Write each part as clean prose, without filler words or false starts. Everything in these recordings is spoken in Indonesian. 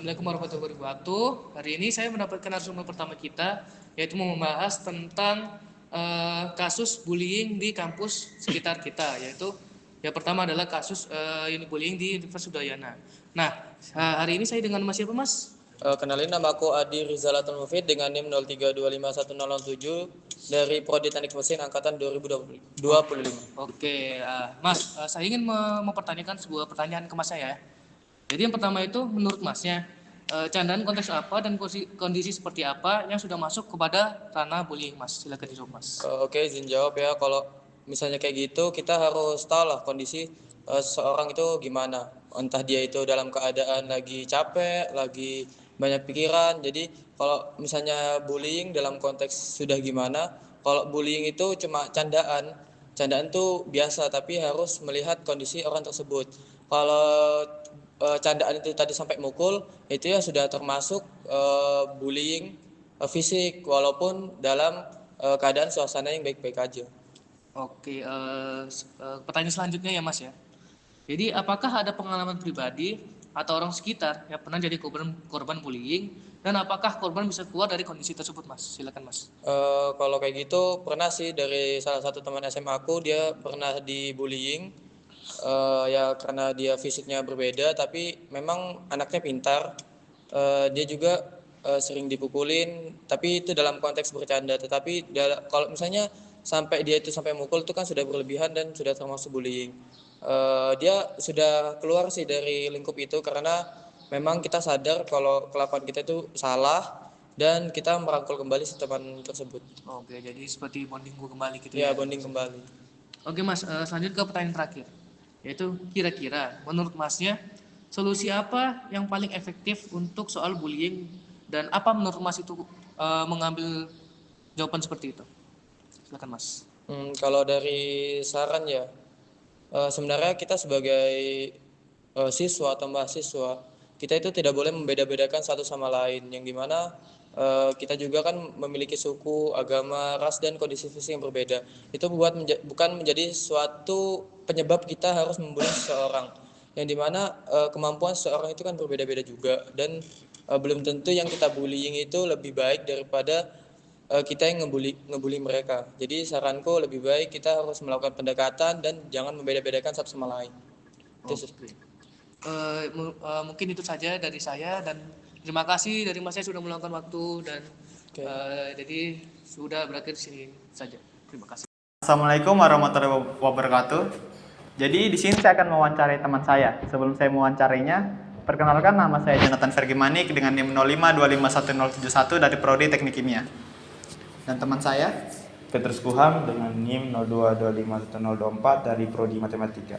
Assalamualaikum warahmatullahi wabarakatuh. Hari ini saya mendapatkan narasumber pertama kita, yaitu membahas tentang kasus bullying di kampus sekitar kita, yaitu yang pertama adalah kasus bullying di Universitas Udayana. Nah, hari ini saya dengan Mas siapa, Mas? Kenalin, nama aku Adi Rizalatul Mufid dengan NIM 03251007 dari Prodi Teknik Mesin angkatan 2025. Oke, Mas, saya ingin mempertanyakan sebuah pertanyaan ke Mas saya. Jadi yang pertama itu menurut Masnya, candaan konteks apa dan kondisi seperti apa yang sudah masuk kepada ranah bullying, Mas? Silakan dijawab, Mas. Oke, izin jawab ya. Kalau misalnya kayak gitu, kita harus tahu lah kondisi seseorang itu gimana. Entah dia itu dalam keadaan lagi capek, lagi banyak pikiran. Jadi kalau misalnya bullying dalam konteks sudah gimana, kalau bullying itu cuma candaan. Candaan tuh biasa, tapi harus melihat kondisi orang tersebut. Kalau candaan itu tadi sampai mukul, itu ya sudah termasuk bullying fisik, walaupun dalam keadaan suasana yang baik-baik aja. Oke, pertanyaan selanjutnya ya, Mas ya. Jadi apakah ada pengalaman pribadi atau orang sekitar yang pernah jadi korban bullying dan apakah korban bisa keluar dari kondisi tersebut, Mas? Silakan, Mas. Kalau kayak gitu pernah sih, dari salah satu teman SMA aku, dia pernah dibullying. Ya karena dia fisiknya berbeda, tapi memang anaknya pintar. Dia juga sering dipukulin, tapi itu dalam konteks bercanda. Tetapi kalau misalnya sampai dia itu sampai mukul, itu kan sudah berlebihan dan sudah termasuk bullying. Dia sudah keluar sih dari lingkup itu, karena memang kita sadar kalau kelakuan kita itu salah dan kita merangkul kembali si teman tersebut. Oke, jadi seperti bonding kembali gitu ya. Ya, bonding kembali. Oke, Mas, selanjut ke pertanyaan terakhir. Yaitu kira-kira menurut Masnya solusi apa yang paling efektif untuk soal bullying dan apa menurut Mas itu mengambil jawaban seperti itu? Silakan, Mas. Kalau dari saran ya, sebenarnya kita sebagai siswa atau mahasiswa, kita itu tidak boleh membeda-bedakan satu sama lain, yang dimana kita juga kan memiliki suku, agama, ras, dan kondisi fisik yang berbeda. Itu bukan menjadi suatu penyebab kita harus membuli seseorang, yang dimana kemampuan seseorang itu kan berbeda-beda juga, dan belum tentu yang kita bullying itu lebih baik daripada kita yang ngebully mereka. Jadi saranku, lebih baik kita harus melakukan pendekatan dan jangan membeda-bedakan satu sama lain. Itu sih. Mungkin itu saja dari saya dan terima kasih dari Mas saya sudah meluangkan waktu dan Oke. jadi sudah berakhir di sini saja. Terima kasih. Assalamualaikum warahmatullahi wabarakatuh. Jadi di sini saya akan mewawancarai teman saya. Sebelum saya mewawancarinya, perkenalkan, nama saya Jonathan Fergimanik dengan NIM 05251071 dari Prodi Teknik Kimia. Dan teman saya Petrus Kuham dengan NIM 02251024 dari Prodi Matematika.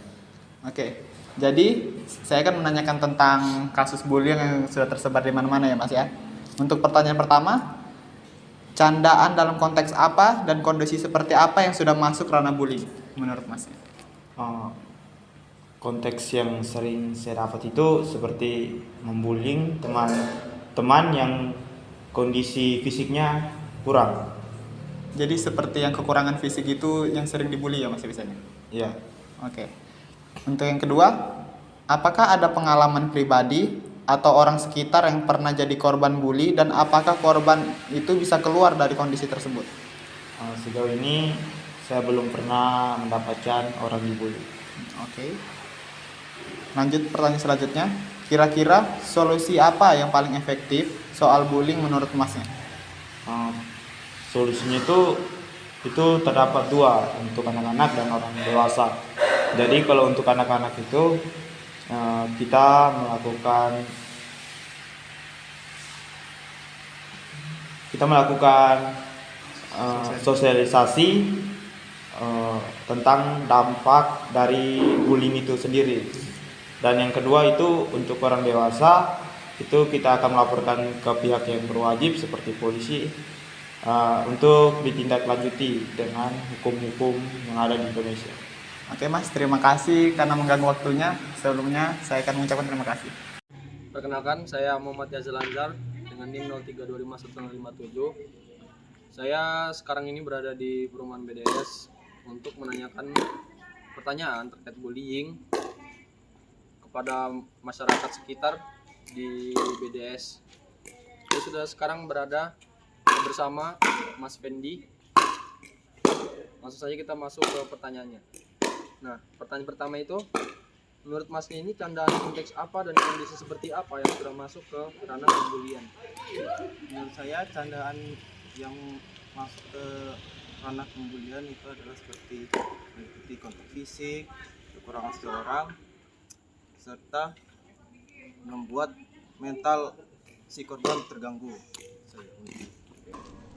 Oke. Jadi saya akan menanyakan tentang kasus bullying yang sudah tersebar di mana-mana ya, Mas ya. Untuk pertanyaan pertama, candaan dalam konteks apa dan kondisi seperti apa yang sudah masuk ranah bullying menurut Mas? Konteks yang sering saya dapat itu seperti membullying teman-teman yang kondisi fisiknya kurang. Jadi seperti yang kekurangan fisik itu yang sering dibully ya, Mas, biasanya? Ya. Oke. Untuk yang kedua, apakah ada pengalaman pribadi atau orang sekitar yang pernah jadi korban bully dan apakah korban itu bisa keluar dari kondisi tersebut? Sejauh ini saya belum pernah mendapatkan orang dibully. Oke. Lanjut pertanyaan selanjutnya. Kira-kira solusi apa yang paling efektif soal bullying menurut Masnya? Solusinya itu terdapat dua, untuk anak-anak dan orang dewasa. Jadi kalau untuk anak-anak itu kita melakukan sosialisasi tentang dampak dari bullying itu sendiri. Dan yang kedua itu untuk orang dewasa, itu kita akan melaporkan ke pihak yang berwajib seperti polisi untuk ditindaklanjuti dengan hukum-hukum yang ada di Indonesia. Oke, Mas, terima kasih karena mengganggu waktunya. Sebelumnya saya akan mengucapkan terima kasih. Perkenalkan, saya Muhammad Yazil Anzar dengan NIM 03251057. Saya sekarang ini berada di perumahan BDS untuk menanyakan pertanyaan terkait bullying kepada masyarakat sekitar di BDS. Saya sudah sekarang berada bersama Mas Fendi. Langsung saja kita masuk ke pertanyaannya. Nah, pertanyaan pertama itu, menurut Mas ini candaan konteks apa dan kondisi seperti apa yang sudah masuk ke ranah pembulian? Menurut saya candaan yang masuk ke ranah pembulian itu adalah seperti meliputi kontak fisik, kekurangan seseorang, serta membuat mental si korban terganggu.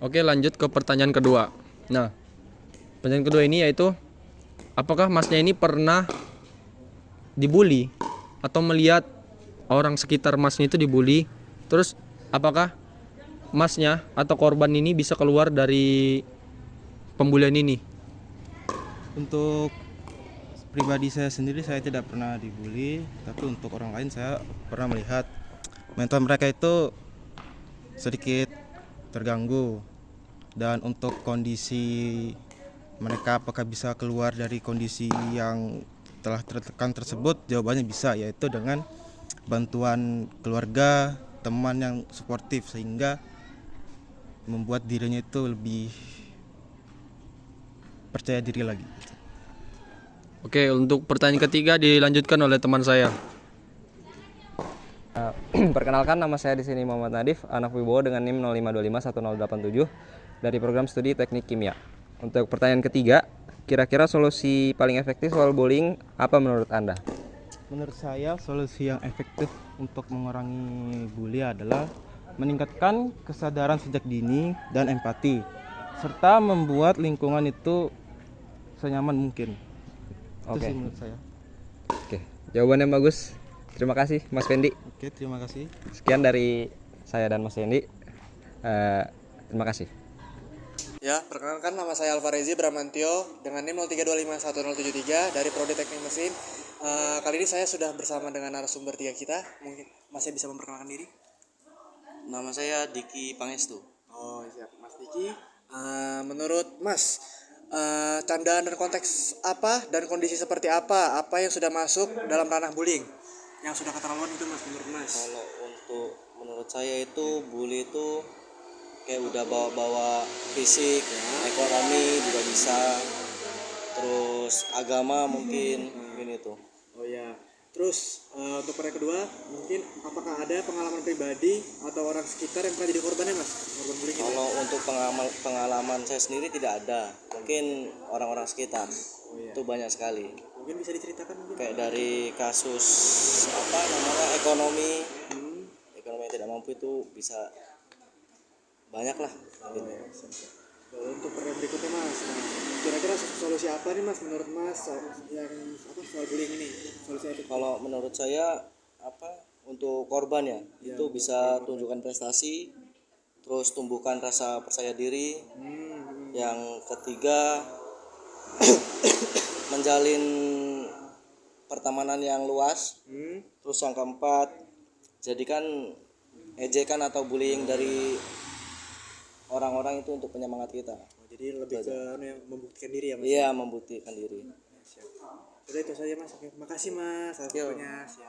Oke, lanjut ke pertanyaan kedua. Nah, pertanyaan kedua ini yaitu, apakah Masnya ini pernah dibully atau melihat orang sekitar Masnya itu dibully? Terus apakah Masnya atau korban ini bisa keluar dari pembulian ini? Untuk pribadi saya sendiri, saya tidak pernah dibully, tapi untuk orang lain saya pernah melihat mental mereka itu sedikit terganggu. Dan untuk kondisi mereka apakah bisa keluar dari kondisi yang telah tertekan tersebut, jawabannya bisa, yaitu dengan bantuan keluarga, teman yang suportif, sehingga membuat dirinya itu lebih percaya diri lagi. Oke, untuk pertanyaan ketiga dilanjutkan oleh teman saya. Perkenalkan, nama saya di sini Muhammad Nadif, anak Wibowo dengan NIM 05251087 dari program studi Teknik Kimia. Untuk pertanyaan ketiga, kira-kira solusi paling efektif soal bullying apa menurut Anda? Menurut saya, solusi yang efektif untuk mengurangi bully adalah meningkatkan kesadaran sejak dini dan empati, serta membuat lingkungan itu senyaman mungkin. Itu Oke. sih menurut saya. Oke, jawabannya bagus. Terima kasih Mas Fendi. Oke, terima kasih. Sekian dari saya dan Mas Fendi. Terima kasih. Ya, perkenalkan nama saya Alvarezi Bramantio dengan NIM 03251073 dari Prodi Teknik Mesin. Kali ini saya sudah bersama dengan narasumber 3 kita. Mungkin Masnya bisa memperkenalkan diri? Nama saya Diki Pangestu. Oh, siap. Mas Diki, menurut Mas, candaan dan konteks apa dan kondisi seperti apa yang sudah masuk dalam ranah bullying? Yang sudah keterlaluan itu Mas, menurut Mas? Kalau menurut saya itu bully itu kayak udah bawa-bawa fisik, ekonomi juga bisa, terus agama mungkin itu. Oh ya. Terus untuk pertanyaan kedua, mungkin apakah ada pengalaman pribadi atau orang sekitar yang pernah jadi korbannya Mas? Korban bullying itu? Kalau untuk pengalaman saya sendiri tidak ada, mungkin orang-orang sekitar itu banyak sekali. Mungkin bisa diceritakan mungkin? Kayak dari kasus ekonomi yang tidak mampu itu bisa banyak lah. Untuk pertanyaan berikutnya Mas, nah, kira-kira solusi apa nih Mas menurut Mas soal bullying ini? Solusi efektif? Kalau menurut saya untuk korban ya, itu bisa tunjukkan prestasi, terus tumbuhkan rasa percaya diri. Yang ketiga menjalin pertemanan yang luas. Terus yang keempat, jadikan ejekan atau bullying dari orang-orang itu untuk penyemangat kita. Jadi lebih ke membuktikan diri ya Mas? Iya, membuktikan diri. Siap. Udah itu saja Mas. Oke, makasih Mas atas waktunya. Siap.